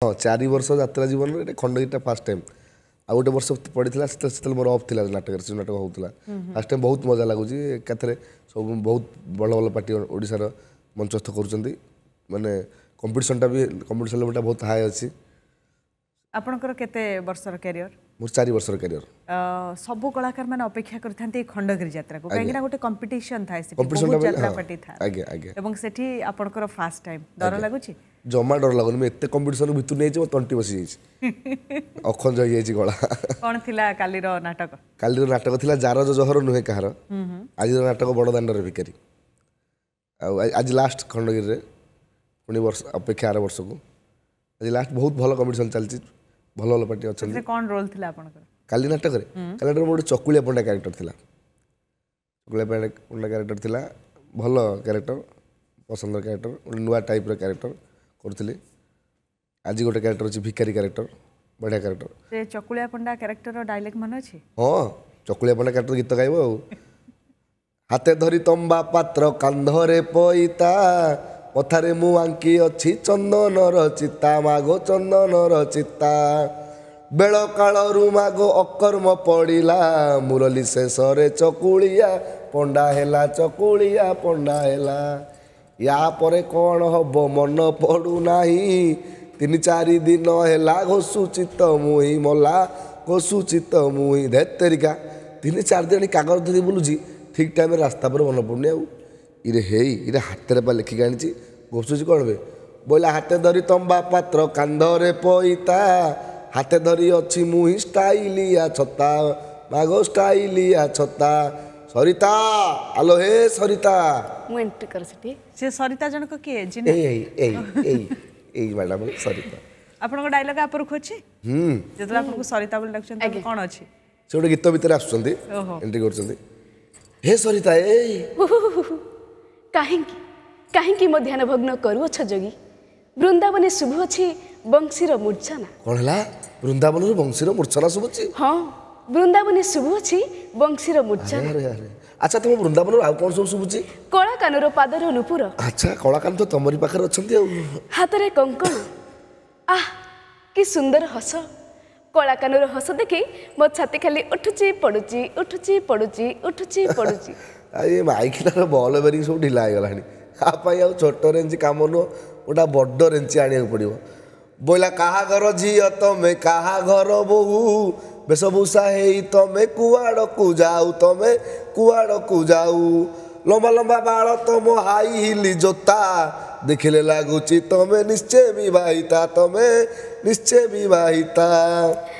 हाँ 4 वर्ष यात्रा जीवन में खंडगीरटा फास्ट टाइम आ गोटे वर्ष पड़ी से मोर अफ थी नाटक से नाटक होता फास्ट टाइम बहुत मजा लगुच एकाथरे सब बहुत बड़ बड़ पार्टी ओडिशार मंचस्थ कर माने कंपटीशनटा भी कंपटीशन लेवलटा बहुत हाई अच्छी। आपनकर केते वर्षर कैरियर? मोर 4 वर्षर कैरियर। सबु कलाकार माने अपेक्षा करथांते खंडगिरी यात्रा को काहेकि ना गोटे कंपटीशन थाए से कंपटीशन बहुत यात्रा पार्टी था आगे आगे एवं सेठी आपनकर फास्ट टाइम डर लागुची? जमा डर लागुनी मैं एते कंपटीशन भितर नहीं तंटी बसी जाइए अखंज हो जाइए गला। कौन थिला कालीर नाटक? कालीर नाटक थिला जार जहर नुहे कहार आज नाटक बड़ दांडर भिकारी आज लास्ट खंडगिरी रे पुणी वर्ष अपेक्षा 8 वर्ष को आज लास्ट बहुत भल कंपटीशन चलती भल भल पार्टी अच्छा। कौन रोल थिला आपनकर काली नाटक रे? काली नाटक गोटे चकुलिया पंडा क्यारेक्टर थिला चकुलिया पंडा क्यारेक्टर थिला भल क्यारेक्टर पसंद क्यारेक्टर गोटे नुआ टाइप क्यारेक्टर करूँ। आज गोटे क्यारेक्टर अच्छी भिकारी क्यारेक्टर बढ़िया क्यारेक्टर से चकुलिया पंडा क्यारेक्टर डायलॉग मन अछि? हाँ चकुलिया पंडा क्यारेक्टर गीत गाइब हाथे धरी तंबा पात्र कांधरे पईता पथारे मु आंकी अच्छी चंदनर चिता मागो चंदनर चिता बेल कालू मागो अकर्म पड़िला मुरली शेषरे चकुलिया पंडा हेला चकुलिया पंडा हेला या परे कौन हम मन पड़ू नाही 3-4 दिन हेला घोषु चित्त मुही मला घोषु चित्त मुही धैतरिका 3-4 दिन कागज धरी बुलूची ठीक टाइम रास्ता पर मन पड़ुनी आरे हे हाथ में लिखिक आनी घोषुची कौन बे बोला हाथे धरी तंबा पात्र कांधरे पईता हाथे धरी अच्छी मुही स्टाइलिया छता मागो स्टाइलिया छता सरिता आलो हे सरिता मु एंट्री कर सिटी से सरिता जनक किए जिने ए मैडम सरिता आपन डायलॉग आपरु खोछि जेतला आपन सरिता बोल डाकछन त कोन अछि से गोटे गीत भीतर आसुचंदी एंट्री करचंदी हे सरिता ए काहेकि काहेकि मो ध्यान भग्न करूछ जोगी वृंदावने शुभ अछि बंशीर मूर्छना कोन हला वृंदावन बंशीर मूर्छना शुभुची? हाँ वृंदावने शुभ अछि बंशीर मूर्छना। अरे अरे अच्छा तुम वृंदावन आउ कोन सब शुभुची? कला कानर पादर नुपुर। अच्छा कला कान तो तमरी पाखर अछंती आ हातरे कंकण आह कि सुंदर हस कला कानर हस देखि मो छाती खाली उठुची पडुची उठुची पडुची उठुची पडुची ये माइकिलार बॉल बेरिंग सब ढिला हो गलानी आपाई आ छोट रेंज काम नु गोटा बड़ रेंज आनिया पड़ो बोला कहा घर झील तमें कहा घर बोहू बेशभूषा है तमें कुआड़ को जाऊ तमें कुआड़ को जाऊ लंबा लंबा बाल तम हाई हिली जोता देखिले लगुच तमें निश्चय विवाहिता तमें निश्चय विवाहिता।